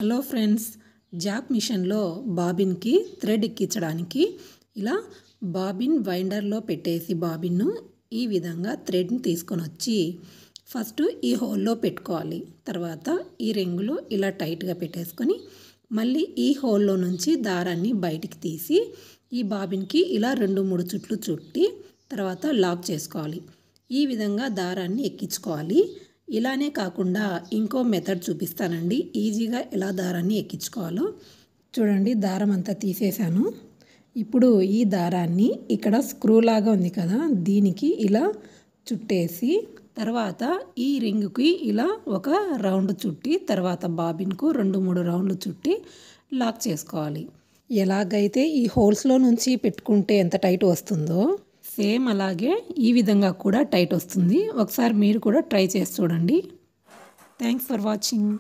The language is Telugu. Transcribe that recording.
హలో ఫ్రెండ్స్, జాక్ మిషన్లో బాబిన్కి థ్రెడ్ ఎక్కించడానికి ఇలా బాబిన్ వైండర్లో పెట్టేసి బాబిన్ను ఈ విధంగా థ్రెడ్ని తీసుకొని వచ్చి ఫస్ట్ ఈ హోల్లో పెట్టుకోవాలి. తర్వాత ఈ రింగులో ఇలా టైట్గా పెట్టేసుకొని మళ్ళీ ఈ హోల్లో నుంచి దారాన్ని బయటికి తీసి ఈ బాబిన్కి ఇలా 2-3 చుట్లు చుట్టి తర్వాత లాక్ చేసుకోవాలి. ఈ విధంగా దారాన్ని ఎక్కించుకోవాలి. ఇలానే కాకుండా ఇంకో మెథడ్ చూపిస్తానండి, ఈజీగా ఎలా దారాన్ని ఎక్కించుకోవాలో. చూడండి, దారం అంతా తీసేసాను. ఇప్పుడు ఈ దారాన్ని ఇక్కడ స్క్రూ లాగా ఉంది కదా, దీనికి ఇలా చుట్టేసి తర్వాత ఈ రింగ్కి ఇలా ఒక రౌండ్ చుట్టి తర్వాత బాబిన్కు 2-3 రౌండ్లు చుట్టి లాక్ చేసుకోవాలి. ఎలాగైతే ఈ హోల్స్లో నుంచి పెట్టుకుంటే ఎంత టైట్ వస్తుందో సేమ్ అలాగే ఈ విధంగా కూడా టైట్ వస్తుంది. ఒకసారి మీరు కూడా ట్రై చేసి చూడండి. Thanks for watching.